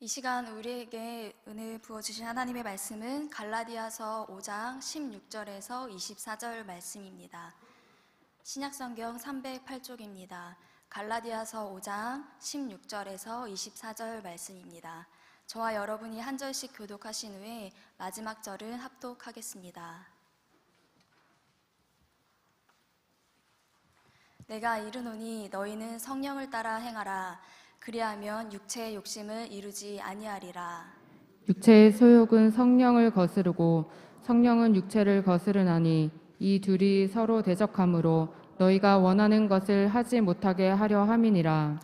이 시간 우리에게 은혜 부어주신 하나님의 말씀은 갈라디아서 5장 16절에서 24절 말씀입니다. 신약성경 308쪽입니다. 갈라디아서 5장 16절에서 24절 말씀입니다. 저와 여러분이 한 절씩 교독하신 후에 마지막 절은 합독하겠습니다. 내가 이르노니 너희는 성령을 따라 행하라. 그리하면 육체의 욕심을 이루지 아니하리라. 육체의 소욕은 성령을 거스르고 성령은 육체를 거스르나니 이 둘이 서로 대적하므로 너희가 원하는 것을 하지 못하게 하려 함이니라.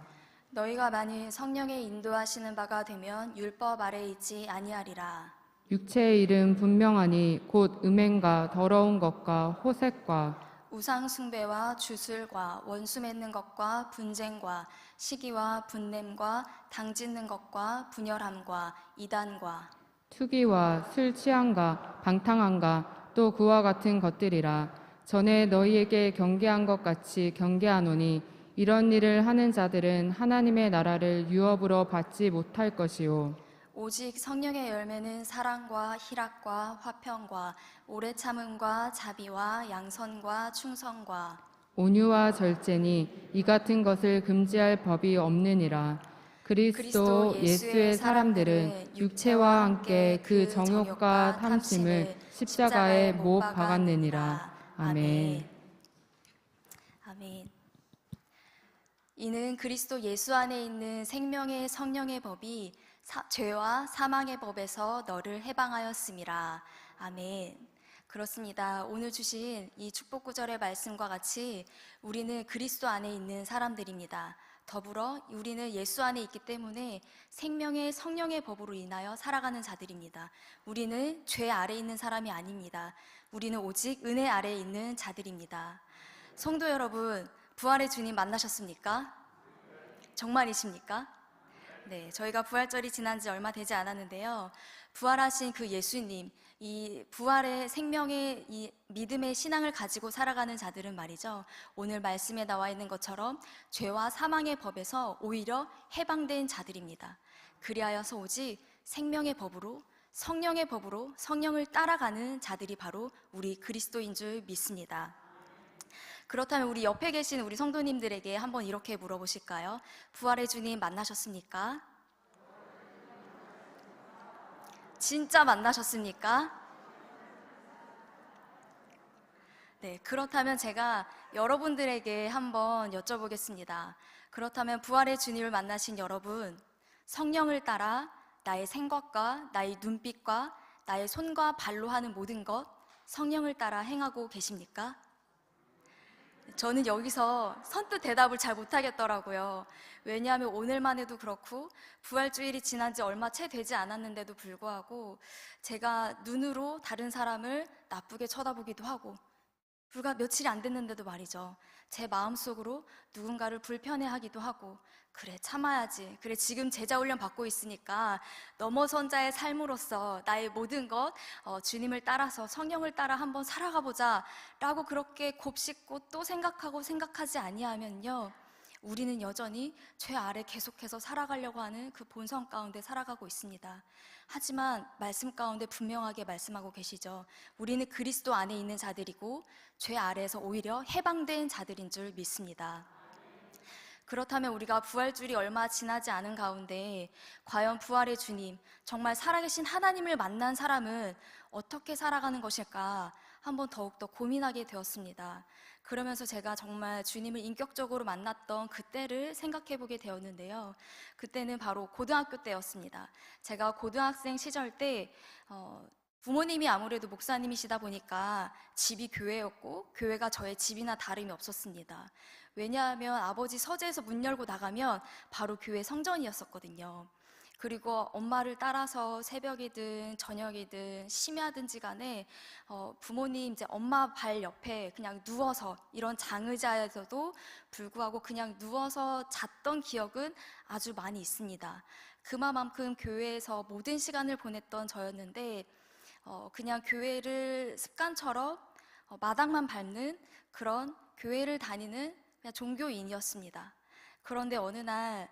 너희가 만일 성령의 인도하시는 바가 되면 율법 아래 있지 아니하리라. 육체의 일은 분명하니 곧 음행과 더러운 것과 호색과 우상 숭배와 주술과 원수 맺는 것과 분쟁과 시기와 분냄과 당짓는 것과 분열함과 이단과 투기와 술 취함과 방탕함과 또 그와 같은 것들이라. 전에 너희에게 경계한 것 같이 경계하노니 이런 일을 하는 자들은 하나님의 나라를 유업으로 받지 못할 것이요 오직 성령의 열매는 사랑과 희락과 화평과 오래 참음과 자비와 양선과 충성과 온유와 절제니 이 같은 것을 금지할 법이 없느니라. 그리스도 예수의 사람들은 육체와 함께 그 정욕과 탐심을 십자가에 못 박았느니라. 아멘. 아멘. 이는 그리스도 예수 안에 있는 생명의 성령의 법이 죄와 사망의 법에서 너를 해방하였음이라. 아멘. 그렇습니다. 오늘 주신 이 축복 구절의 말씀과 같이 우리는 그리스도 안에 있는 사람들입니다. 더불어 우리는 예수 안에 있기 때문에 생명의 성령의 법으로 인하여 살아가는 자들입니다. 우리는 죄 아래 있는 사람이 아닙니다. 우리는 오직 은혜 아래 있는 자들입니다. 성도 여러분, 부활의 주님 만나셨습니까? 정말이십니까? 네, 저희가 부활절이 지난 지 얼마 되지 않았는데요. 부활하신 그 예수님, 이 부활의 생명의 이 믿음의 신앙을 가지고 살아가는 자들은 말이죠. 오늘 말씀에 나와 있는 것처럼 죄와 사망의 법에서 오히려 해방된 자들입니다. 그리하여서 오직 생명의 법으로 성령의 법으로 성령을 따라가는 자들이 바로 우리 그리스도인 줄 믿습니다. 그렇다면 우리 옆에 계신 우리 성도님들에게 한번 이렇게 물어보실까요? 부활의 주님 만나셨습니까? 진짜 만나셨습니까? 네, 그렇다면 제가 여러분들에게 한번 여쭤보겠습니다. 그렇다면 부활의 주님을 만나신 여러분, 성령을 따라 나의 생각과 나의 눈빛과 나의 손과 발로 하는 모든 것, 성령을 따라 행하고 계십니까? 저는 여기서 선뜻 대답을 잘 못하겠더라고요. 왜냐하면 오늘만 해도 그렇고 부활주일이 지난 지 얼마 채 되지 않았는데도 불구하고 제가 눈으로 다른 사람을 나쁘게 쳐다보기도 하고 불과 며칠이 안 됐는데도 말이죠. 제 마음속으로 누군가를 불편해하기도 하고 그래 참아야지. 그래 지금 제자 훈련 받고 있으니까 넘어선 자의 삶으로서 나의 모든 것 주님을 따라서 성령을 따라 한번 살아가 보자 라고 그렇게 곱씹고 또 생각하고 생각하지 아니하면요, 우리는 여전히 죄 아래 계속해서 살아가려고 하는 그 본성 가운데 살아가고 있습니다. 하지만 말씀 가운데 분명하게 말씀하고 계시죠. 우리는 그리스도 안에 있는 자들이고 죄 아래에서 오히려 해방된 자들인 줄 믿습니다. 그렇다면 우리가 부활주일이 얼마 지나지 않은 가운데 과연 부활의 주님, 정말 살아계신 하나님을 만난 사람은 어떻게 살아가는 것일까 한번 더욱더 고민하게 되었습니다. 그러면서 제가 정말 주님을 인격적으로 만났던 그때를 생각해 보게 되었는데요. 그때는 바로 고등학교 때였습니다. 제가 고등학생 시절 때 부모님이 아무래도 목사님이시다 보니까 집이 교회였고 교회가 저의 집이나 다름이 없었습니다. 왜냐하면 아버지 서재에서 문 열고 나가면 바로 교회 성전이었었거든요. 그리고 엄마를 따라서 새벽이든 저녁이든 심야든지 간에 부모님 이제 엄마 발 옆에 그냥 누워서 이런 장의자에서도 불구하고 그냥 누워서 잤던 기억은 아주 많이 있습니다. 그만큼 교회에서 모든 시간을 보냈던 저였는데 그냥 교회를 습관처럼 마당만 밟는 그런 교회를 다니는 그냥 종교인이었습니다. 그런데 어느 날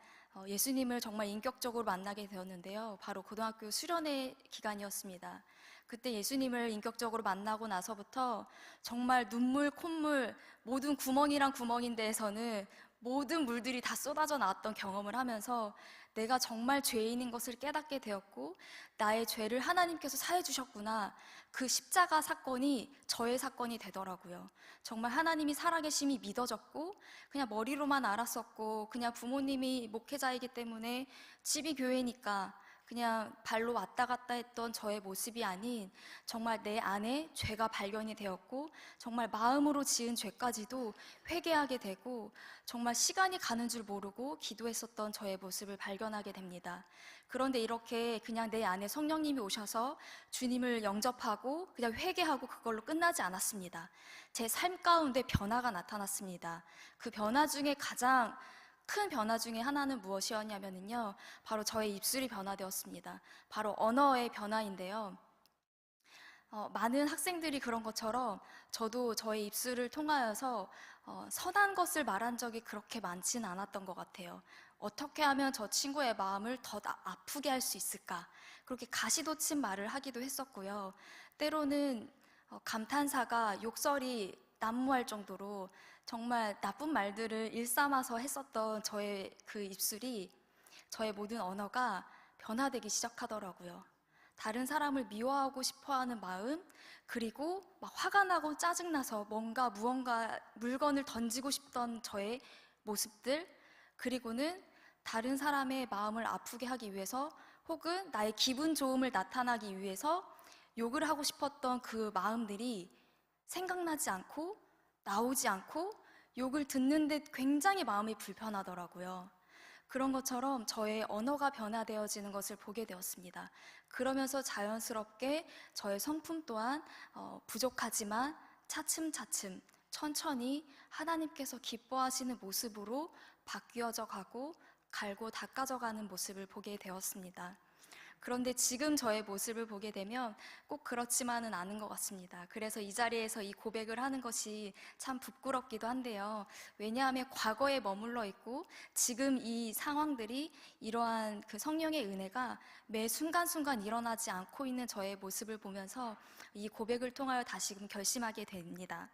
예수님을 정말 인격적으로 만나게 되었는데요. 바로 고등학교 수련회 기간이었습니다. 그때 예수님을 인격적으로 만나고 나서부터 정말 눈물, 콧물, 모든 구멍이랑 구멍인데에서는 모든 물들이 다 쏟아져 나왔던 경험을 하면서 내가 정말 죄인인 것을 깨닫게 되었고, 나의 죄를 하나님께서 사해 주셨구나. 그 십자가 사건이 저의 사건이 되더라고요. 정말 하나님이 살아계심이 믿어졌고, 그냥 머리로만 알았었고, 그냥 부모님이 목회자이기 때문에 집이 교회니까 그냥 발로 왔다 갔다 했던 저의 모습이 아닌, 정말 내 안에 죄가 발견이 되었고, 정말 마음으로 지은 죄까지도 회개하게 되고, 정말 시간이 가는 줄 모르고 기도했었던 저의 모습을 발견하게 됩니다. 그런데 이렇게 그냥 내 안에 성령님이 오셔서 주님을 영접하고 그냥 회개하고 그걸로 끝나지 않았습니다. 제 삶 가운데 변화가 나타났습니다. 그 변화 중에 가장 큰 변화 중에 하나는 무엇이었냐면요, 바로 저의 입술이 변화되었습니다. 바로 언어의 변화인데요. 많은 학생들이 그런 것처럼 저도 저의 입술을 통하여서 선한 것을 말한 적이 그렇게 많지는 않았던 것 같아요. 어떻게 하면 저 친구의 마음을 더 아프게 할 수 있을까? 그렇게 가시돋친 말을 하기도 했었고요. 때로는 감탄사가 욕설이 난무할 정도로 정말 나쁜 말들을 일삼아서 했었던 저의 그 입술이, 저의 모든 언어가 변화되기 시작하더라고요. 다른 사람을 미워하고 싶어 하는 마음, 그리고 막 화가 나고 짜증나서 무언가 물건을 던지고 싶던 저의 모습들, 그리고는 다른 사람의 마음을 아프게 하기 위해서 혹은 나의 기분 좋음을 나타나기 위해서 욕을 하고 싶었던 그 마음들이 생각나지 않고 나오지 않고 욕을 듣는데 굉장히 마음이 불편하더라고요. 그런 것처럼 저의 언어가 변화되어지는 것을 보게 되었습니다. 그러면서 자연스럽게 저의 성품 또한 부족하지만 차츰차츰 천천히 하나님께서 기뻐하시는 모습으로 바뀌어져 가고 갈고 닦아져 가는 모습을 보게 되었습니다. 그런데 지금 저의 모습을 보게 되면 꼭 그렇지만은 않은 것 같습니다. 그래서 이 자리에서 이 고백을 하는 것이 참 부끄럽기도 한데요. 왜냐하면 과거에 머물러 있고 지금 이 상황들이, 이러한 그 성령의 은혜가 매 순간순간 일어나지 않고 있는 저의 모습을 보면서 이 고백을 통하여 다시금 결심하게 됩니다.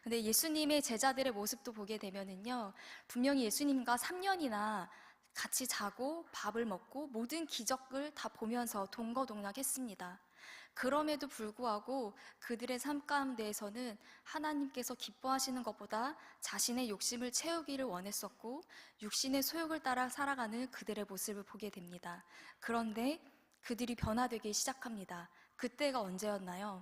근데 예수님의 제자들의 모습도 보게 되면은요, 분명히 예수님과 3년이나 같이 자고 밥을 먹고 모든 기적을 다 보면서 동거동락했습니다. 그럼에도 불구하고 그들의 삶 가운데에서는 하나님께서 기뻐하시는 것보다 자신의 욕심을 채우기를 원했었고, 육신의 소욕을 따라 살아가는 그들의 모습을 보게 됩니다. 그런데 그들이 변화되기 시작합니다. 그때가 언제였나요?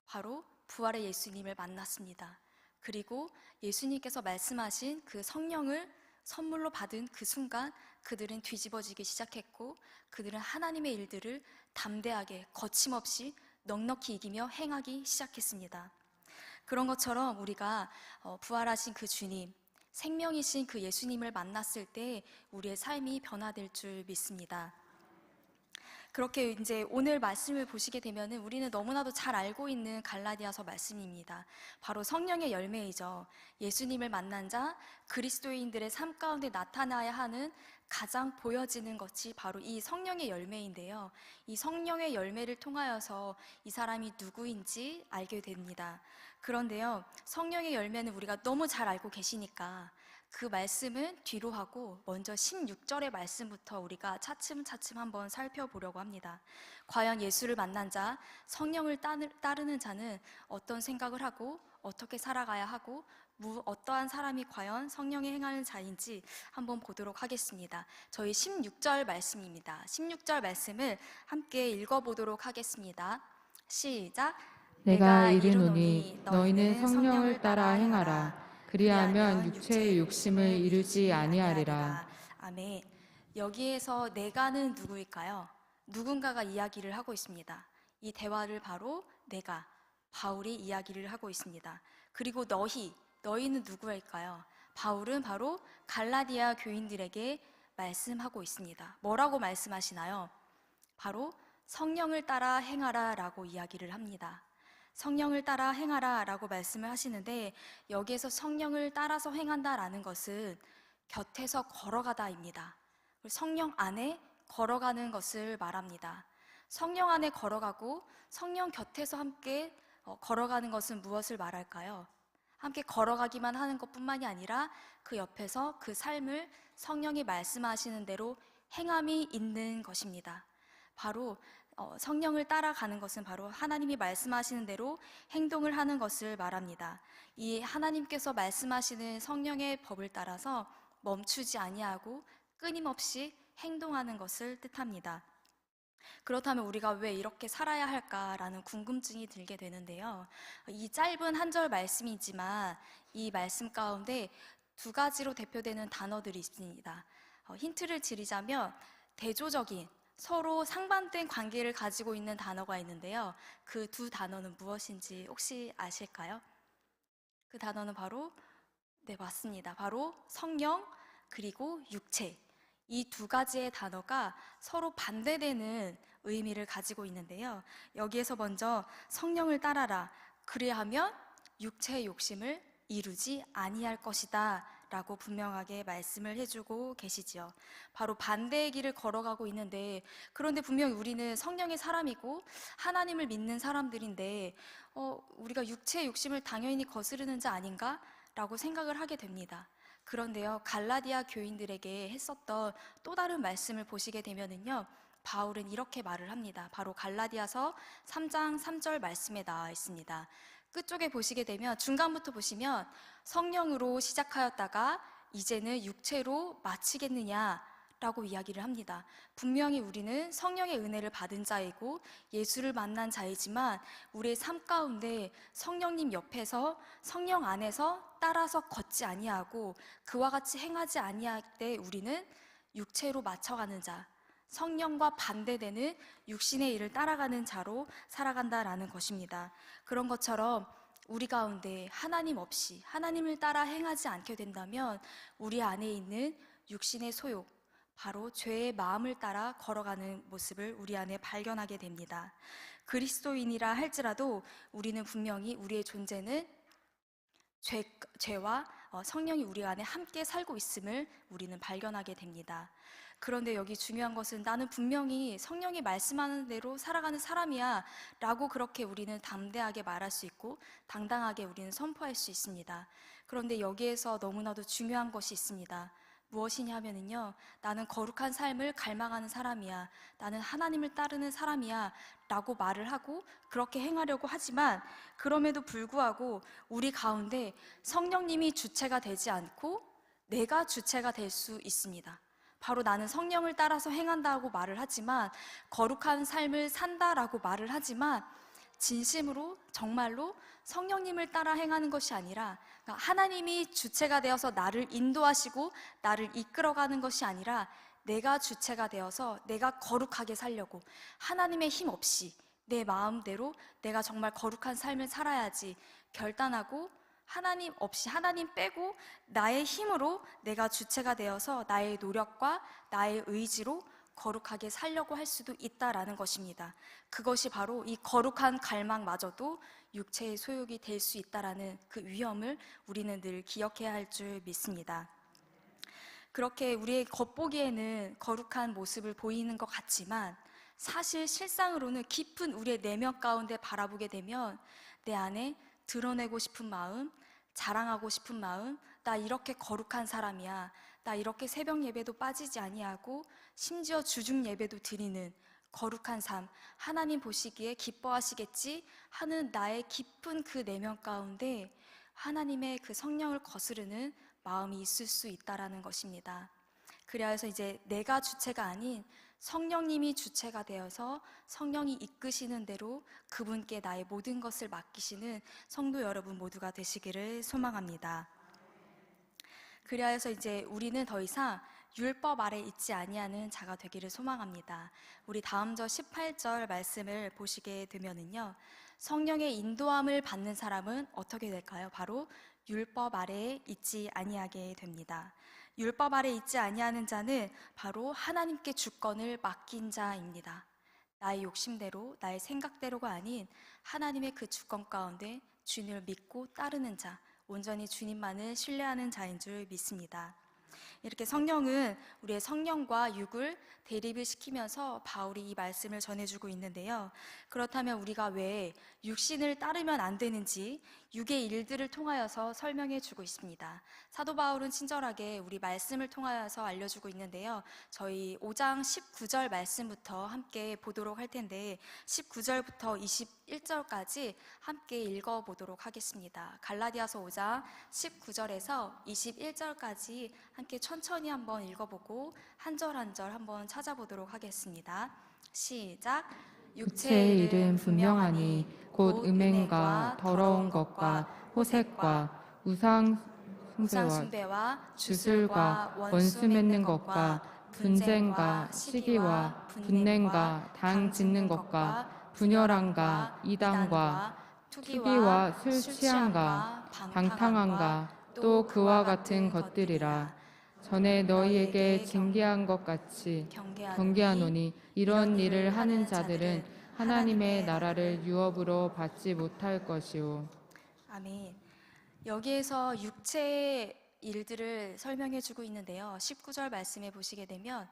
바로 부활의 예수님을 만났습니다. 그리고 예수님께서 말씀하신 그 성령을 선물로 받은 그 순간 그들은 뒤집어지기 시작했고, 그들은 하나님의 일들을 담대하게 거침없이 넉넉히 이기며 행하기 시작했습니다. 그런 것처럼 우리가 부활하신 그 주님, 생명이신 그 예수님을 만났을 때 우리의 삶이 변화될 줄 믿습니다. 그렇게 이제 오늘 말씀을 보시게 되면은 우리는 너무나도 잘 알고 있는 갈라디아서 말씀입니다. 바로 성령의 열매이죠. 예수님을 만난 자, 그리스도인들의 삶 가운데 나타나야 하는 가장 보여지는 것이 바로 이 성령의 열매인데요. 이 성령의 열매를 통하여서 이 사람이 누구인지 알게 됩니다. 그런데요, 성령의 열매는 우리가 너무 잘 알고 계시니까 그 말씀은 뒤로 하고 먼저 16절의 말씀부터 우리가 차츰차츰 한번 살펴보려고 합니다. 과연 예수를 만난 자, 성령을 따르는 자는 어떤 생각을 하고 어떻게 살아가야 하고 어떠한 사람이 과연 성령에 행하는 자인지 한번 보도록 하겠습니다. 저희 16절 말씀입니다. 16절 말씀을 함께 읽어보도록 하겠습니다. 시작. 내가 이르노니 너희는 성령을 따라 행하라. 그리하면 육체의 욕심을 이루지 아니하리라. 아멘. 여기에서 내가는 누구일까요? 누군가가 이야기를 하고 있습니다. 이 대화를 바로 내가, 바울이 이야기를 하고 있습니다. 그리고 너희는 누구일까요? 바울은 바로 갈라디아 교인들에게 말씀하고 있습니다. 뭐라고 말씀하시나요? 바로 성령을 따라 행하라 라고 이야기를 합니다. 성령을 따라 행하라 라고 말씀을 하시는데, 여기에서 성령을 따라서 행한다라는 것은 곁에서 걸어가다입니다. 성령 안에 걸어가는 것을 말합니다. 성령 안에 걸어가고 성령 곁에서 함께 걸어가는 것은 무엇을 말할까요? 함께 걸어가기만 하는 것뿐만이 아니라 그 옆에서 그 삶을 성령이 말씀하시는 대로 행함이 있는 것입니다. 바로 성령을 따라가는 것은 바로 하나님이 말씀하시는 대로 행동을 하는 것을 말합니다. 이 하나님께서 말씀하시는 성령의 법을 따라서 멈추지 아니하고 끊임없이 행동하는 것을 뜻합니다. 그렇다면 우리가 왜 이렇게 살아야 할까라는 궁금증이 들게 되는데요. 이 짧은 한 절 말씀이지만 이 말씀 가운데 두 가지로 대표되는 단어들이 있습니다. 힌트를 드리자면 대조적인 서로 상반된 관계를 가지고 있는 단어가 있는데요. 그 두 단어는 무엇인지 혹시 아실까요? 그 단어는 바로 네, 맞습니다. 바로 성령 그리고 육체. 이 두 가지의 단어가 서로 반대되는 의미를 가지고 있는데요. 여기에서 먼저 성령을 따라라. 그리하면 육체의 욕심을 이루지 아니할 것이다. 라고 분명하게 말씀을 해주고 계시지요. 바로 반대의 길을 걸어가고 있는데, 그런데 분명히 우리는 성령의 사람이고 하나님을 믿는 사람들인데 우리가 육체의 욕심을 당연히 거스르는 자 아닌가? 라고 생각을 하게 됩니다. 그런데요, 갈라디아 교인들에게 했었던 또 다른 말씀을 보시게 되면은요, 바울은 이렇게 말을 합니다. 바로 갈라디아서 3장 3절 말씀에 나와 있습니다. 끝쪽에 보시게 되면, 중간부터 보시면 성령으로 시작하였다가 이제는 육체로 마치겠느냐 라고 이야기를 합니다. 분명히 우리는 성령의 은혜를 받은 자이고 예수를 만난 자이지만 우리의 삶 가운데 성령님 옆에서 성령 안에서 따라서 걷지 아니하고 그와 같이 행하지 아니할 때 우리는 육체로 맞춰가는 자, 성령과 반대되는 육신의 일을 따라가는 자로 살아간다라는 것입니다. 그런 것처럼 우리 가운데 하나님 없이 하나님을 따라 행하지 않게 된다면 우리 안에 있는 육신의 소욕, 바로 죄의 마음을 따라 걸어가는 모습을 우리 안에 발견하게 됩니다. 그리스도인이라 할지라도 우리는 분명히 우리의 존재는 죄와 성령이 우리 안에 함께 살고 있음을 우리는 발견하게 됩니다. 그런데 여기 중요한 것은 나는 분명히 성령이 말씀하는 대로 살아가는 사람이야 라고 그렇게 우리는 담대하게 말할 수 있고 당당하게 우리는 선포할 수 있습니다. 그런데 여기에서 너무나도 중요한 것이 있습니다. 무엇이냐 하면은요, 나는 거룩한 삶을 갈망하는 사람이야, 나는 하나님을 따르는 사람이야 라고 말을 하고 그렇게 행하려고 하지만 그럼에도 불구하고 우리 가운데 성령님이 주체가 되지 않고 내가 주체가 될 수 있습니다. 바로 나는 성령을 따라서 행한다고 말을 하지만, 거룩한 삶을 산다라고 말을 하지만 진심으로 정말로 성령님을 따라 행하는 것이 아니라, 그러니까 하나님이 주체가 되어서 나를 인도하시고 나를 이끌어가는 것이 아니라 내가 주체가 되어서 내가 거룩하게 살려고 하나님의 힘 없이 내 마음대로 내가 정말 거룩한 삶을 살아야지 결단하고, 하나님 없이 하나님 빼고 나의 힘으로 내가 주체가 되어서 나의 노력과 나의 의지로 거룩하게 살려고 할 수도 있다라는 것입니다. 그것이 바로 이 거룩한 갈망마저도 육체의 소욕이 될 수 있다라는 그 위험을 우리는 늘 기억해야 할 줄 믿습니다. 그렇게 우리의 겉보기에는 거룩한 모습을 보이는 것 같지만 사실 실상으로는 깊은 우리의 내면 가운데 바라보게 되면 내 안에 드러내고 싶은 마음, 자랑하고 싶은 마음, 나 이렇게 거룩한 사람이야, 나 이렇게 새벽 예배도 빠지지 아니하고 심지어 주중 예배도 드리는 거룩한 삶, 하나님 보시기에 기뻐하시겠지 하는 나의 깊은 그 내면 가운데 하나님의 그 성령을 거스르는 마음이 있을 수 있다라는 것입니다. 그래서 이제 내가 주체가 아닌 성령님이 주체가 되어서 성령이 이끄시는 대로 그분께 나의 모든 것을 맡기시는 성도 여러분 모두가 되시기를 소망합니다. 그리하여서 이제 우리는 더 이상 율법 아래 있지 아니하는 자가 되기를 소망합니다. 우리 다음 절 18절 말씀을 보시게 되면은요, 성령의 인도함을 받는 사람은 어떻게 될까요? 바로 율법 아래에 있지 아니하게 됩니다. 율법 아래 있지 아니하는 자는 바로 하나님께 주권을 맡긴 자입니다. 나의 욕심대로, 나의 생각대로가 아닌 하나님의 그 주권 가운데 주님을 믿고 따르는 자, 온전히 주님만을 신뢰하는 자인 줄 믿습니다. 이렇게 성령은 우리의 성령과 육을 대립을 시키면서 바울이 이 말씀을 전해주고 있는데요. 그렇다면 우리가 왜 육신을 따르면 안 되는지 육의 일들을 통하여서 설명해주고 있습니다. 사도 바울은 친절하게 우리 말씀을 통하여서 알려주고 있는데요. 저희 5장 19절 말씀부터 함께 보도록 할 텐데 19절부터 21절까지 함께 읽어보도록 하겠습니다. 갈라디아서 5장 19절에서 21절까지 함께 천천히 한번 읽어보고 한 절 한 절 한번 찾아보도록 하겠습니다. 시작. 육체의 일은 분명하니 곧 음행과 더러운 것과 호색과 우상 숭배와 숭배와 주술과 원수 맺는 것과 분쟁과 시기와 분냉과 당 짓는 것과 분열함과 이단과 투기와 술 취함과 방탕함과 또 그와 같은 것들이라. 전에 너희에게 징계한 것 같이 경계하노니 이런 일을 하는 자들은 하나님의 나라를 유업으로 받지 못할 것이오. 아멘. 여기에서 육체의 일들을 설명해 주고 있는데요. 19절 말씀에 보시게 되면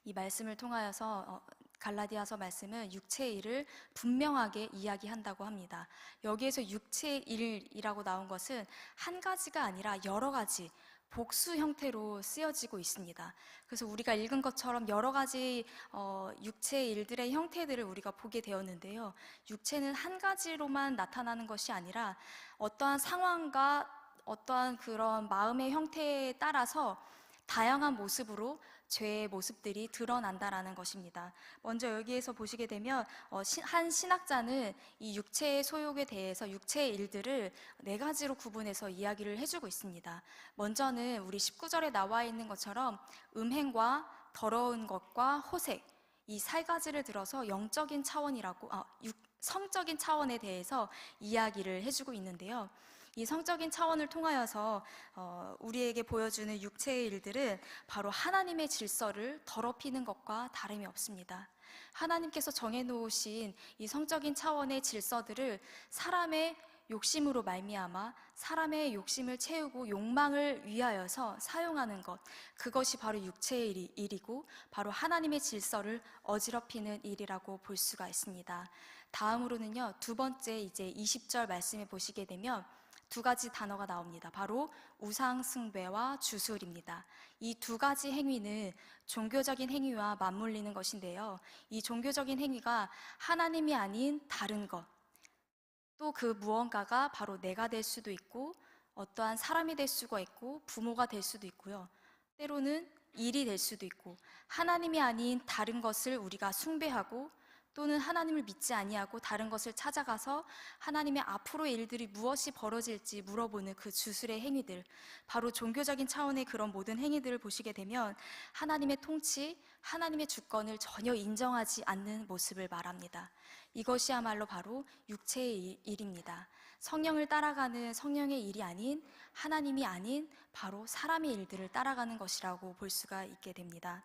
이 말씀을 통하여서 갈라디아서 말씀은 육체의 일을 분명하게 이야기한다고 합니다. 여기에서 육체의 일이라고 나온 것은 한 가지가 아니라 여러 가지 복수 형태로 쓰여지고 있습니다. 그래서 우리가 읽은 것처럼 여러 가지 육체의 일들의 형태들을 우리가 보게 되었는데요. 육체는 한 가지로만 나타나는 것이 아니라 어떠한 상황과 어떠한 그런 마음의 형태에 따라서 다양한 모습으로 죄의 모습들이 드러난다라는 것입니다. 먼저 여기에서 보시게 되면 한 신학자는 이 육체의 소욕에 대해서 육체의 일들을 네 가지로 구분해서 이야기를 해주고 있습니다. 먼저는 우리 19절에 나와 있는 것처럼 음행과 더러운 것과 호색, 이 세 가지를 들어서 영적인 차원이라고 성적인 차원에 대해서 이야기를 해주고 있는데요. 이 성적인 차원을 통하여서 우리에게 보여주는 육체의 일들은 바로 하나님의 질서를 더럽히는 것과 다름이 없습니다. 하나님께서 정해놓으신 이 성적인 차원의 질서들을 사람의 욕심으로 말미암아 사람의 욕심을 채우고 욕망을 위하여서 사용하는 것, 그것이 바로 육체의 일이고 바로 하나님의 질서를 어지럽히는 일이라고 볼 수가 있습니다. 다음으로는요, 두 번째 이제 20절 말씀에 보시게 되면 두 가지 단어가 나옵니다. 바로 우상숭배와 주술입니다. 이 두 가지 행위는 종교적인 행위와 맞물리는 것인데요. 이 종교적인 행위가 하나님이 아닌 다른 것, 또 그 무언가가 바로 내가 될 수도 있고 어떠한 사람이 될 수가 있고 부모가 될 수도 있고요. 때로는 일이 될 수도 있고 하나님이 아닌 다른 것을 우리가 숭배하고 또는 하나님을 믿지 아니하고 다른 것을 찾아가서 하나님의 앞으로의 일들이 무엇이 벌어질지 물어보는 그 주술의 행위들, 바로 종교적인 차원의 그런 모든 행위들을 보시게 되면 하나님의 통치, 하나님의 주권을 전혀 인정하지 않는 모습을 말합니다. 이것이야말로 바로 육체의 일입니다. 성령을 따라가는 성령의 일이 아닌 하나님이 아닌 바로 사람의 일들을 따라가는 것이라고 볼 수가 있게 됩니다.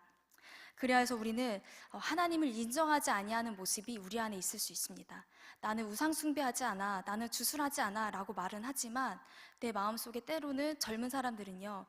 그래서 우리는 하나님을 인정하지 아니하는 모습이 우리 안에 있을 수 있습니다. 나는 우상 숭배하지 않아, 나는 주술하지 않아 라고 말은 하지만 내 마음속에 때로는 젊은 사람들은요,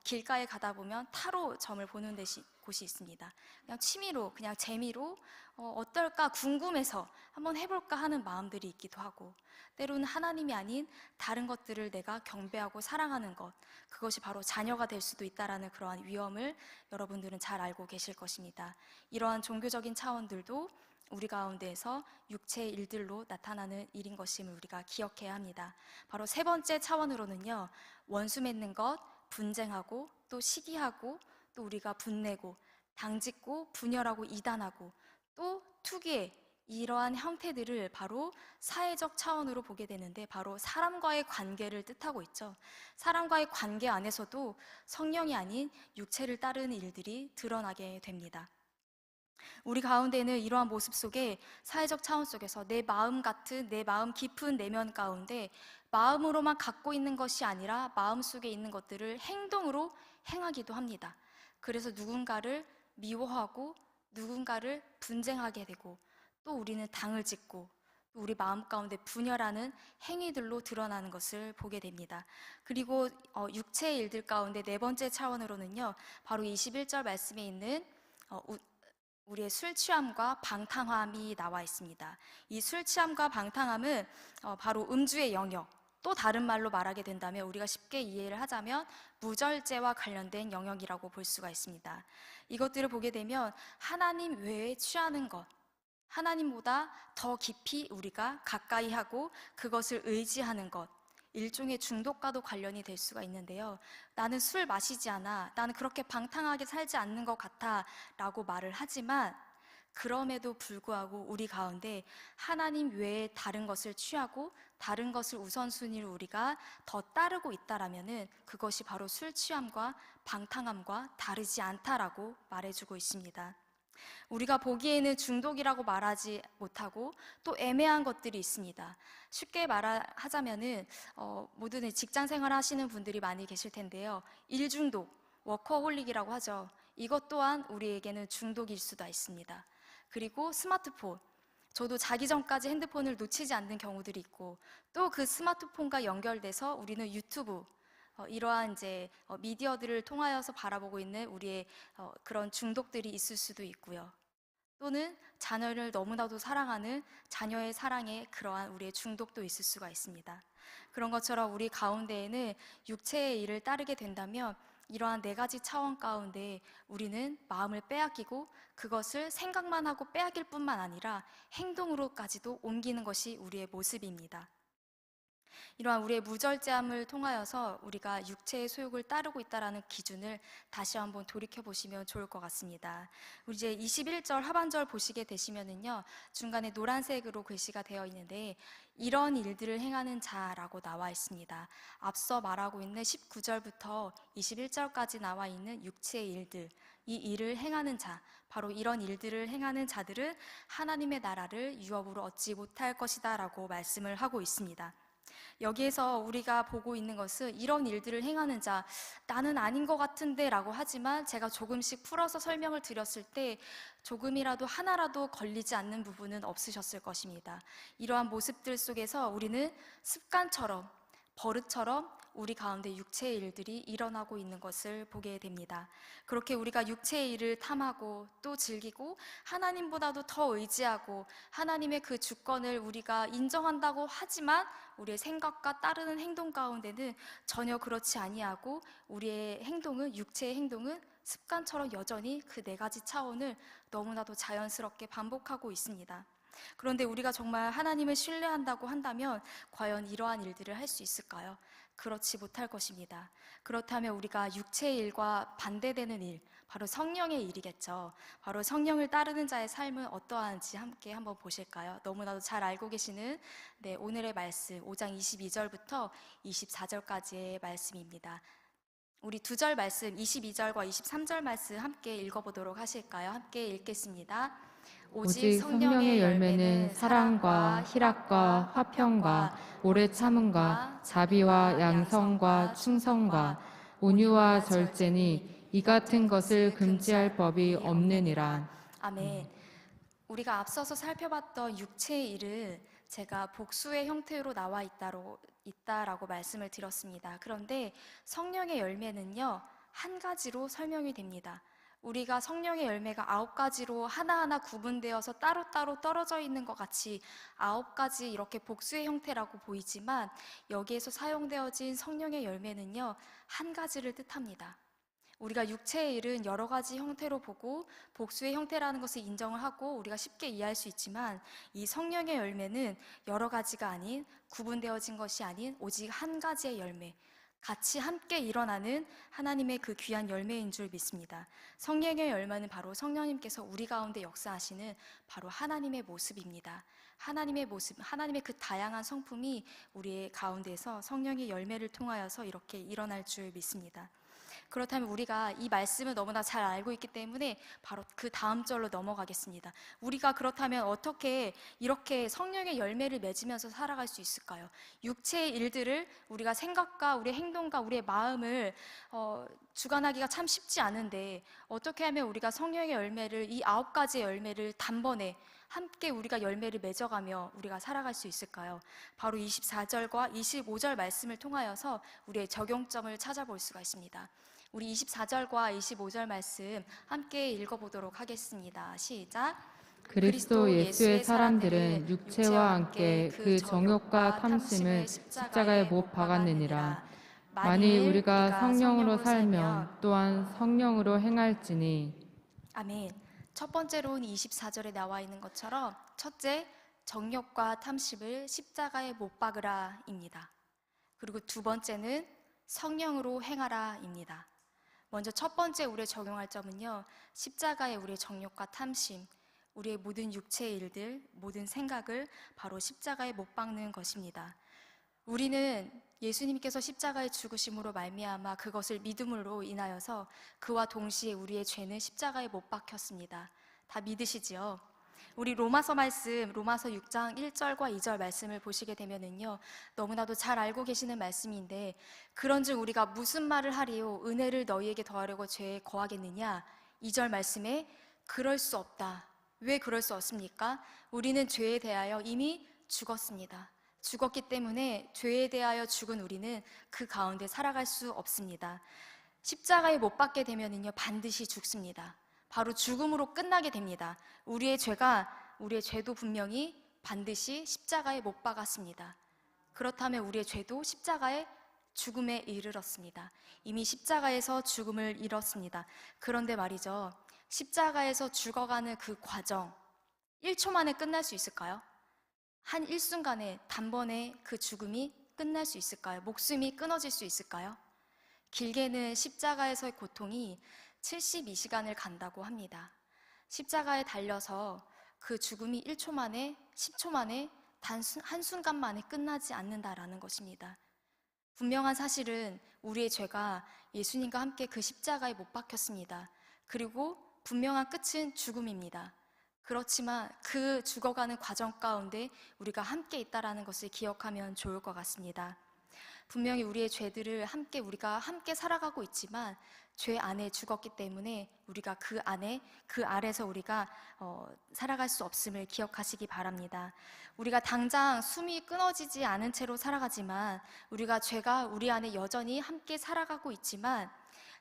길가에 가다 보면 타로 점을 보는 곳이 있습니다. 그냥 취미로, 그냥 재미로 어떨까 궁금해서 한번 해볼까 하는 마음들이 있기도 하고, 때로는 하나님이 아닌 다른 것들을 내가 경배하고 사랑하는 것, 그것이 바로 자녀가 될 수도 있다는 그러한 위험을 여러분들은 잘 알고 계실 것입니다. 이러한 종교적인 차원들도 우리 가운데에서 육체의 일들로 나타나는 일인 것임을 우리가 기억해야 합니다. 바로 세 번째 차원으로는요, 원수 맺는 것, 분쟁하고 또 시기하고 또 우리가 분내고 당짓고 분열하고 이단하고 또 투기에 이러한 형태들을 바로 사회적 차원으로 보게 되는데 바로 사람과의 관계를 뜻하고 있죠. 사람과의 관계 안에서도 성령이 아닌 육체를 따르는 일들이 드러나게 됩니다. 우리 가운데는 이러한 모습 속에 사회적 차원 속에서 내 마음 같은 내 마음 깊은 내면 가운데 마음으로만 갖고 있는 것이 아니라 마음속에 있는 것들을 행동으로 행하기도 합니다. 그래서 누군가를 미워하고 누군가를 분쟁하게 되고 또 우리는 당을 짓고 우리 마음 가운데 분열하는 행위들로 드러나는 것을 보게 됩니다. 그리고 육체의 일들 가운데 네 번째 차원으로는요, 바로 21절 말씀에 있는 우리의 술 취함과 방탕함이 나와 있습니다. 이 술 취함과 방탕함은 바로 음주의 영역, 또 다른 말로 말하게 된다면 우리가 쉽게 이해를 하자면 무절제와 관련된 영역이라고 볼 수가 있습니다. 이것들을 보게 되면 하나님 외에 취하는 것, 하나님보다 더 깊이 우리가 가까이 하고 그것을 의지하는 것, 일종의 중독과도 관련이 될 수가 있는데요. 나는 술 마시지 않아, 나는 그렇게 방탕하게 살지 않는 것 같아 라고 말을 하지만, 그럼에도 불구하고 우리 가운데 하나님 외에 다른 것을 취하고 다른 것을 우선순위로 우리가 더 따르고 있다라면은 그것이 바로 술 취함과 방탕함과 다르지 않다라고 말해주고 있습니다. 우리가 보기에는 중독이라고 말하지 못하고 또 애매한 것들이 있습니다. 쉽게 말하자면은 모든 직장 생활 하시는 분들이 많이 계실 텐데요. 일 중독, 워커홀릭이라고 하죠. 이것 또한 우리에게는 중독일 수도 있습니다. 그리고 스마트폰, 저도 자기 전까지 핸드폰을 놓치지 않는 경우들이 있고, 또 그 스마트폰과 연결돼서 우리는 유튜브, 이러한 이제 미디어들을 통하여서 바라보고 있는 우리의 그런 중독들이 있을 수도 있고요. 또는 자녀를 너무나도 사랑하는 자녀의 사랑에 그러한 우리의 중독도 있을 수가 있습니다. 그런 것처럼 우리 가운데에는 육체의 일을 따르게 된다면 이러한 네 가지 차원 가운데 우리는 마음을 빼앗기고 그것을 생각만 하고 빼앗길 뿐만 아니라 행동으로까지도 옮기는 것이 우리의 모습입니다. 이러한 우리의 무절제함을 통하여서 우리가 육체의 소욕을 따르고 있다는 기준을 다시 한번 돌이켜 보시면 좋을 것 같습니다. 우리 이제 21절 하반절 보시게 되시면은요, 중간에 노란색으로 글씨가 되어 있는데 이런 일들을 행하는 자라고 나와 있습니다. 앞서 말하고 있는 19절부터 21절까지 나와 있는 육체의 일들, 이 일을 행하는 자, 바로 이런 일들을 행하는 자들은 하나님의 나라를 유업으로 얻지 못할 것이다 라고 말씀을 하고 있습니다. 여기에서 우리가 보고 있는 것은 이런 일들을 행하는 자, 나는 아닌 것 같은데 라고 하지만 제가 조금씩 풀어서 설명을 드렸을 때 조금이라도 하나라도 걸리지 않는 부분은 없으셨을 것입니다. 이러한 모습들 속에서 우리는 습관처럼, 버릇처럼 우리 가운데 육체의 일들이 일어나고 있는 것을 보게 됩니다. 그렇게 우리가 육체의 일을 탐하고 또 즐기고 하나님보다도 더 의지하고 하나님의 그 주권을 우리가 인정한다고 하지만 우리의 생각과 따르는 행동 가운데는 전혀 그렇지 아니하고 우리의 행동은, 육체의 행동은 습관처럼 여전히 그 네 가지 차원을 너무나도 자연스럽게 반복하고 있습니다. 그런데 우리가 정말 하나님을 신뢰한다고 한다면 과연 이러한 일들을 할 수 있을까요? 그렇지 못할 것입니다. 그렇다면 우리가 육체의 일과 반대되는 일, 바로 성령의 일이겠죠. 바로 성령을 따르는 자의 삶은 어떠한지 함께 한번 보실까요? 너무나도 잘 알고 계시는 오늘의 말씀 5장 22절부터 24절까지의 말씀입니다. 우리 두 절 말씀 22절과 23절 말씀 함께 읽어보도록 하실까요? 함께 읽겠습니다. 오직 성령의 열매는 사랑과 희락과 화평과 오래 참음과 자비와 양성과 충성과 온유와 절제니 이 같은 것을 금지할 법이 없느니라. 아멘. 우리가 앞서서 살펴봤던 육체의 일은 제가 복수의 형태로 나와 있다라고 말씀을 드렸습니다. 그런데 성령의 열매는요, 한 가지로 설명이 됩니다. 우리가 성령의 열매가 9가지로 하나하나 구분되어서 따로따로 떨어져 있는 것 같이 9가지 이렇게 복수의 형태라고 보이지만 여기에서 사용되어진 성령의 열매는요, 한 가지를 뜻합니다. 우리가 육체의 일은 여러 가지 형태로 보고 복수의 형태라는 것을 인정을 하고 우리가 쉽게 이해할 수 있지만 이 성령의 열매는 여러 가지가 아닌, 구분되어진 것이 아닌 오직 한 가지의 열매, 같이 함께 일어나는 하나님의 그 귀한 열매인 줄 믿습니다. 성령의 열매는 바로 성령님께서 우리 가운데 역사하시는 바로 하나님의 모습입니다. 하나님의 모습, 하나님의 그 다양한 성품이 우리의 가운데서 성령의 열매를 통하여서 이렇게 일어날 줄 믿습니다. 그렇다면 우리가 이 말씀을 너무나 잘 알고 있기 때문에 바로 그 다음 절로 넘어가겠습니다. 우리가 그렇다면 어떻게 이렇게 성령의 열매를 맺으면서 살아갈 수 있을까요? 육체의 일들을 우리가 생각과 우리의 행동과 우리의 마음을 주관하기가 참 쉽지 않은데 어떻게 하면 우리가 성령의 열매를, 이 9가지의 열매를 단번에 함께 우리가 열매를 맺어가며 우리가 살아갈 수 있을까요? 바로 24절과 25절 말씀을 통하여서 우리의 적용점을 찾아볼 수가 있습니다. 우리 24절과 25절 말씀 함께 읽어보도록 하겠습니다. 시작. 그리스도 예수의 사람들은 육체와 함께 그 정욕과 탐심을 십자가에 못 박았느니라. 만일 우리가 성령으로 살면 또한 성령으로 행할지니. 아멘. 첫 번째로는 24절에 나와 있는 것처럼 첫째, 정욕과 탐심을 십자가에 못 박으라입니다. 그리고 두 번째는 성령으로 행하라입니다. 먼저 첫 번째 우리의 적용할 점은요, 십자가에 우리의 정욕과 탐심, 우리의 모든 육체의 일들, 모든 생각을 바로 십자가에 못 박는 것입니다. 우리는 예수님께서 십자가에 죽으심으로 말미암아 그것을 믿음으로 인하여서 그와 동시에 우리의 죄는 십자가에 못 박혔습니다. 다 믿으시지요? 우리 로마서 말씀, 로마서 6장 1절과 2절 말씀을 보시게 되면은요, 너무나도 잘 알고 계시는 말씀인데, 그런즉 우리가 무슨 말을 하리요? 은혜를 너희에게 더하려고 죄에 거하겠느냐? 2절 말씀에 그럴 수 없다. 왜 그럴 수 없습니까? 우리는 죄에 대하여 이미 죽었습니다. 죽었기 때문에 죄에 대하여 죽은 우리는 그 가운데 살아갈 수 없습니다. 십자가에 못 박게 되면은요, 반드시 죽습니다. 바로 죽음으로 끝나게 됩니다. 우리의 죄도 분명히 반드시 십자가에 못 박았습니다. 그렇다면 우리의 죄도 십자가에 죽음에 이르렀습니다. 이미 십자가에서 죽음을 이뤘습니다. 그런데 말이죠, 십자가에서 죽어가는 그 과정, 1초 만에 끝날 수 있을까요? 한 일순간에 단번에 그 죽음이 끝날 수 있을까요? 목숨이 끊어질 수 있을까요? 길게는 십자가에서의 고통이 72시간을 간다고 합니다. 십자가에 달려서 그 죽음이 1초 만에, 10초 만에, 한순간 만에 끝나지 않는다라는 것입니다. 분명한 사실은 우리의 죄가 예수님과 함께 그 십자가에 못 박혔습니다. 그리고 분명한 끝은 죽음입니다. 그렇지만 그 죽어가는 과정 가운데 우리가 함께 있다라는 것을 기억하면 좋을 것 같습니다. 분명히 우리의 죄들을 우리가 함께 살아가고 있지만 죄 안에 죽었기 때문에 우리가 그 아래서 우리가 살아갈 수 없음을 기억하시기 바랍니다. 우리가 당장 숨이 끊어지지 않은 채로 살아가지만 죄가 우리 안에 여전히 함께 살아가고 있지만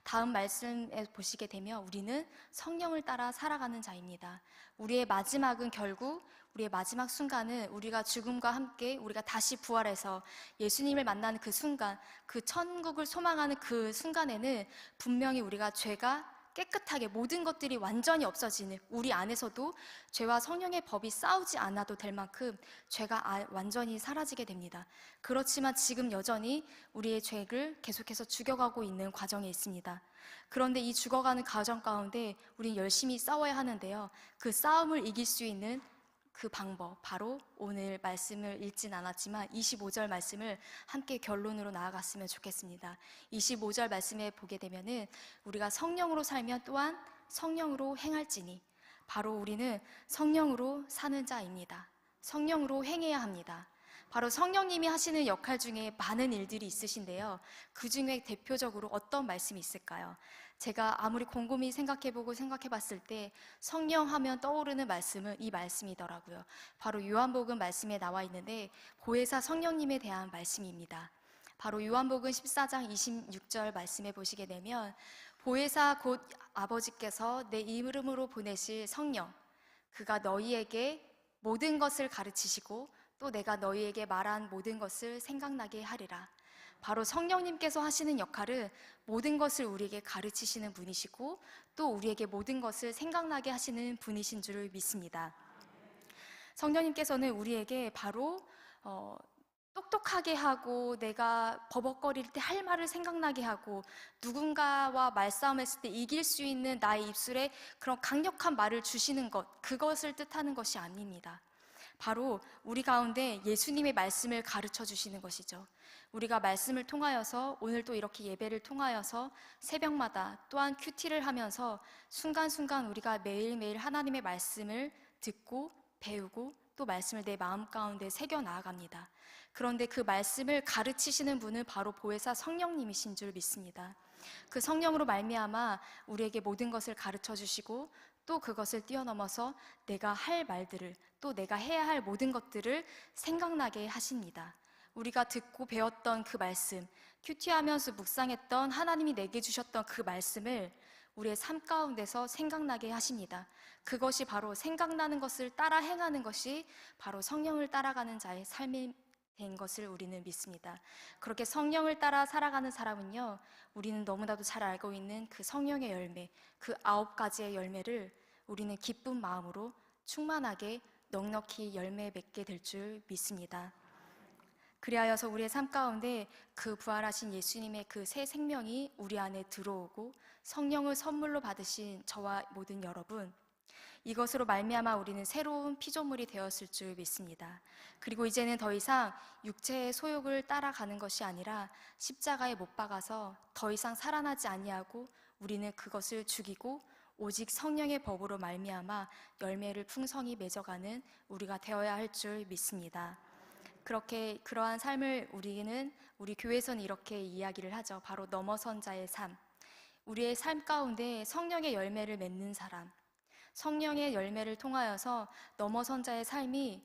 다음 말씀에 보시게 되면 우리는 성령을 따라 살아가는 자입니다. 우리의 마지막은 결국 우리의 마지막 순간은 우리가 죽음과 함께 우리가 다시 부활해서 예수님을 만나는 그 순간, 그 천국을 소망하는 그 순간에는 분명히 우리가 죄가 깨끗하게 모든 것들이 완전히 없어지는, 우리 안에서도 죄와 성령의 법이 싸우지 않아도 될 만큼 죄가 완전히 사라지게 됩니다. 그렇지만 지금 여전히 우리의 죄를 계속해서 죽여가고 있는 과정에 있습니다. 그런데 이 죽어가는 과정 가운데 우리는 열심히 싸워야 하는데요, 그 싸움을 이길 수 있는 그 방법, 바로 오늘 말씀을 읽진 않았지만 25절 말씀을 함께 결론으로 나아갔으면 좋겠습니다. 25절 말씀에 보게 되면은 우리가 성령으로 살면 또한 성령으로 행할지니, 바로 우리는 성령으로 사는 자입니다. 성령으로 행해야 합니다. 바로 성령님이 하시는 역할 중에 많은 일들이 있으신데요, 그 중에 대표적으로 어떤 말씀이 있을까요? 제가 아무리 곰곰이 생각해봤을 때 성령 하면 떠오르는 말씀은 이 말씀이더라고요. 바로 요한복음 말씀에 나와 있는데 보혜사 성령님에 대한 말씀입니다. 바로 요한복음 14장 26절 말씀에 보시게 되면 보혜사 곧 아버지께서 내 이름으로 보내실 성령, 그가 너희에게 모든 것을 가르치시고 또 내가 너희에게 말한 모든 것을 생각나게 하리라. 바로 성령님께서 하시는 역할은 모든 것을 우리에게 가르치시는 분이시고 또 우리에게 모든 것을 생각나게 하시는 분이신 줄을 믿습니다. 성령님께서는 우리에게 바로 똑똑하게 하고 내가 버벅거릴 때 할 말을 생각나게 하고 누군가와 말싸움했을 때 이길 수 있는 나의 입술에 그런 강력한 말을 주시는 것, 그것을 뜻하는 것이 아닙니다. 바로 우리 가운데 예수님의 말씀을 가르쳐 주시는 것이죠. 우리가 말씀을 통하여서 오늘 또 이렇게 예배를 통하여서 새벽마다 또한 큐티를 하면서 순간순간 우리가 매일매일 하나님의 말씀을 듣고 배우고 또 말씀을 내 마음 가운데 새겨 나아갑니다. 그런데 그 말씀을 가르치시는 분은 바로 보혜사 성령님이신 줄 믿습니다. 그 성령으로 말미암아 우리에게 모든 것을 가르쳐 주시고 또 그것을 뛰어넘어서 내가 할 말들을, 또 내가 해야 할 모든 것들을 생각나게 하십니다. 우리가 듣고 배웠던 그 말씀, 큐티하면서 묵상했던 하나님이 내게 주셨던 그 말씀을 우리의 삶 가운데서 생각나게 하십니다. 그것이 바로 생각나는 것을 따라 행하는 것이 바로 성령을 따라가는 자의 삶이 된 것을 우리는 믿습니다. 그렇게 성령을 따라 살아가는 사람은요, 우리는 너무나도 잘 알고 있는 그 성령의 열매, 그 9가지의 열매를 우리는 기쁜 마음으로 충만하게 넉넉히 열매 맺게 될 줄 믿습니다. 그리하여서 우리의 삶 가운데 그 부활하신 예수님의 그 새 생명이 우리 안에 들어오고 성령을 선물로 받으신 저와 모든 여러분, 이것으로 말미암아 우리는 새로운 피조물이 되었을 줄 믿습니다. 그리고 이제는 더 이상 육체의 소욕을 따라가는 것이 아니라 십자가에 못 박아서 더 이상 살아나지 아니하고 우리는 그것을 죽이고 오직 성령의 법으로 말미암아 열매를 풍성히 맺어가는 우리가 되어야 할 줄 믿습니다. 그러한 삶을 우리 교회에서는 이렇게 이야기를 하죠. 바로 넘어선 자의 삶. 우리의 삶 가운데 성령의 열매를 맺는 사람, 성령의 열매를 통하여서 넘어선 자의 삶이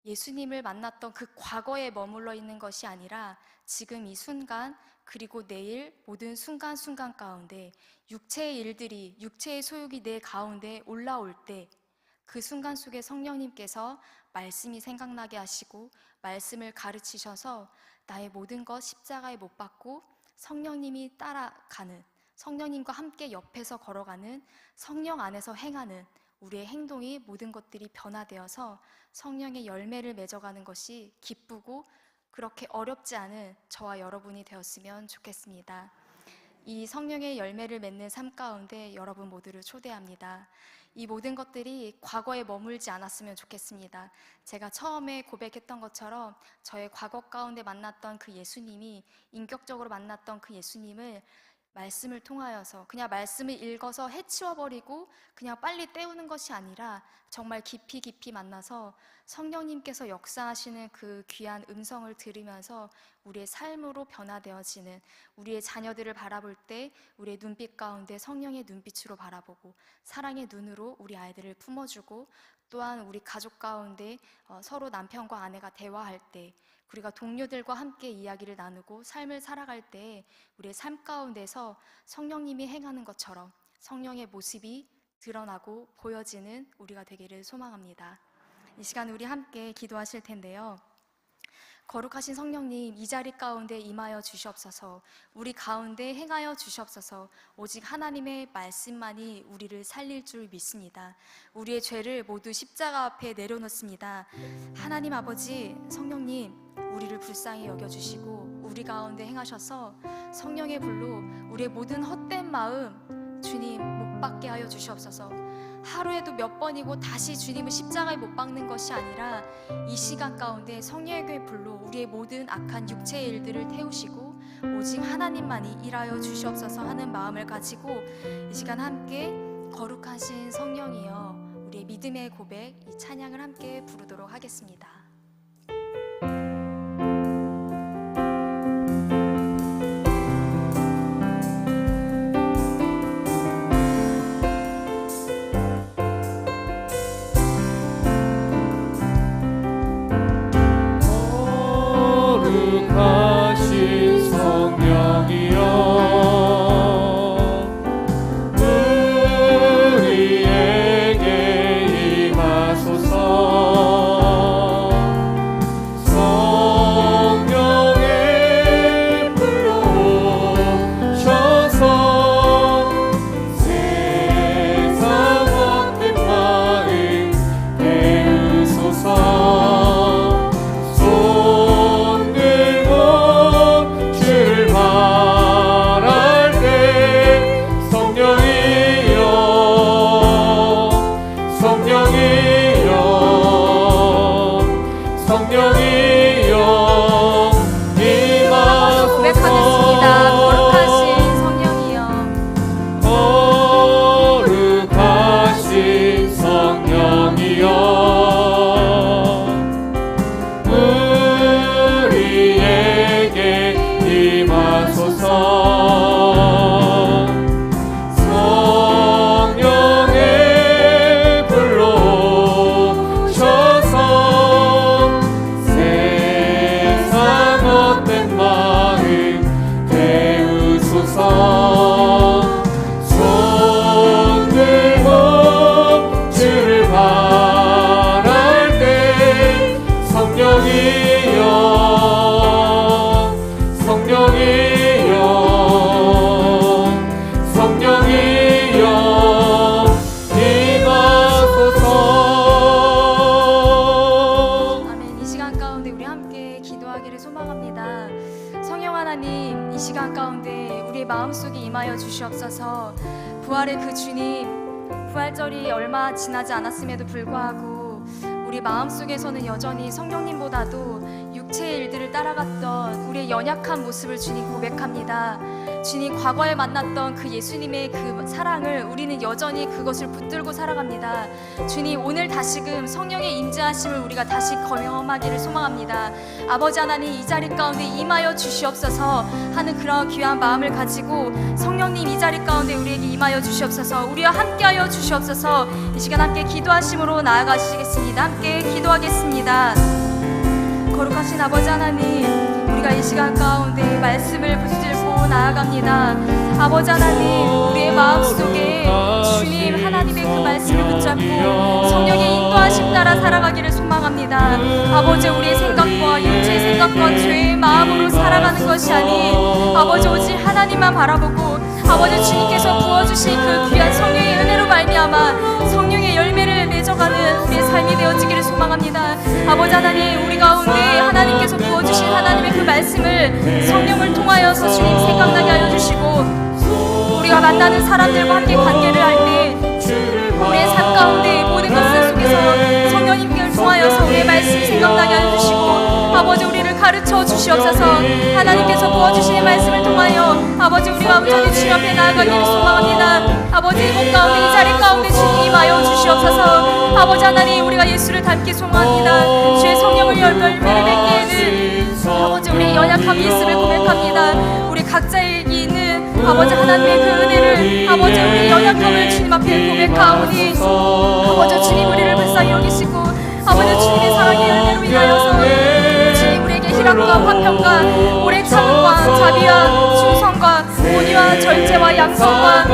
예수님을 만났던 그 과거에 머물러 있는 것이 아니라 지금 이 순간, 그리고 내일 모든 순간순간 가운데 육체의 일들이, 육체의 소욕이 내 가운데 올라올 때 그 순간 속에 성령님께서 말씀이 생각나게 하시고 말씀을 가르치셔서 나의 모든 것 십자가에 못 박고 성령님이 따라가는, 성령님과 함께 옆에서 걸어가는, 성령 안에서 행하는 우리의 행동이, 모든 것들이 변화되어서 성령의 열매를 맺어가는 것이 기쁘고 그렇게 어렵지 않은 저와 여러분이 되었으면 좋겠습니다. 이 성령의 열매를 맺는 삶 가운데 여러분 모두를 초대합니다. 이 모든 것들이 과거에 머물지 않았으면 좋겠습니다. 제가 처음에 고백했던 것처럼 저의 과거 가운데 만났던 그 예수님이, 인격적으로 만났던 그 예수님을 말씀을 통하여서 그냥 말씀을 읽어서 해치워버리고 그냥 빨리 때우는 것이 아니라 정말 깊이 깊이 만나서 성령님께서 역사하시는 그 귀한 음성을 들으면서 우리의 삶으로 변화되어지는, 우리의 자녀들을 바라볼 때 우리의 눈빛 가운데 성령의 눈빛으로 바라보고 사랑의 눈으로 우리 아이들을 품어주고, 또한 우리 가족 가운데 서로 남편과 아내가 대화할 때, 우리가 동료들과 함께 이야기를 나누고 삶을 살아갈 때 우리의 삶 가운데서 성령님이 행하는 것처럼 성령의 모습이 드러나고 보여지는 우리가 되기를 소망합니다. 이 시간 우리 함께 기도하실 텐데요. 거룩하신 성령님, 이 자리 가운데 임하여 주시옵소서. 우리 가운데 행하여 주시옵소서. 오직 하나님의 말씀만이 우리를 살릴 줄 믿습니다. 우리의 죄를 모두 십자가 앞에 내려놓습니다. 하나님 아버지, 성령님, 우리를 불쌍히 여겨주시고 우리 가운데 행하셔서 성령의 불로 우리의 모든 헛된 마음 주님 못 박게 하여 주시옵소서. 하루에도 몇 번이고 다시 주님을 십자가에 못 박는 것이 아니라 이 시간 가운데 성령의 불로 우리의 모든 악한 육체의 일들을 태우시고 오직 하나님만이 일하여 주시옵소서 하는 마음을 가지고 이 시간 함께 거룩하신 성령이여 우리의 믿음의 고백, 이 찬양을 함께 부르도록 하겠습니다. 거룩하신 성령이여 우리에게 임하소서. 성령의 불로 오셔서 세상 헛된 마음 깨우소서. 손 들고 소망합니다. 성령 하나님, 이 시간 가운데 우리의 마음속에 임하여 주시옵소서. 부활의 그 주님, 부활절이 얼마 지나지 않았음에도 불구하고 우리 마음속에서는 여전히 성령님보다도 육체의 일들을 따라갔던 우리의 연약한 모습을 주님 고백합니다. 주님, 과거에 만났던 그 예수님의 그 사랑을 우리는 여전히 그것을 붙들고 살아갑니다. 주님, 오늘 다시금 성령의 임재하심을 우리가 다시 경험하기를 소망합니다. 아버지 하나님, 이 자리 가운데 임하여 주시옵소서 하는 그런 귀한 마음을 가지고 성령님, 이 자리 가운데 우리에게 임하여 주시옵소서, 우리와 함께하여 주시옵소서. 이 시간 함께 기도하심으로 나아가시겠습니다. 함께 기도하겠습니다. 거룩하신 아버지 하나님, 우리가 이 시간 가운데 말씀을 붙들고 나아갑니다. 아버지 하나님, 우리의 마음속에 주님 하나님의 그 말씀을 붙잡고 성령의 인도하심 따라 살아가기를 소망합니다. 아버지, 우리의 생각과 육체의 생각과 죄의 마음으로 살아가는 것이 아닌 아버지 오직 하나님만 바라보고 아버지 주님께서 부어주신 그 귀한 성령의 은혜로 말미암아 성령의 열매를 맺어가는 우리의 삶이 되어지기를 소망합니다. 아버지 하나님, 우리 가운데 하나님께서 부어주신 하나님의 그 말씀을 성령을 통하여서 주님 생각나게 하여 주시고 우리가 만나는 사람들과 함께 관계를 할 때 우리의 삶 가운데 모든 것을 속에서 성령님을 통하여서 우리의 말씀 생각나게 하여 주시고 아버지 우리를 가르쳐 주시옵소서. 하나님께서 부어주시는 말씀을 통하여 아버지 우리가 온전히 주님 앞에 나아가기를 소망합니다. 아버지 이곳 가운데 이 자리 가운데 주님 임하여 주시옵소서. 아버지 하나님, 우리가 예수를 닮기 소망합니다. 주의 성령을 열매를 맺기에는 아버지 우리의 연약함이 있음을 고백합니다. 우리 각자에게 있는 아버지 하나님의 그 은혜를 아버지 우리의 연약함을 주님 앞에 고백하오니 아버지 주님 우리를 불쌍히 여기시고 아버지 주님의 사랑의 은혜로 인하여서 주님 우리에게 희락과 화평과 오래 참음과 자비와 충성과 온유와 절제와 양성과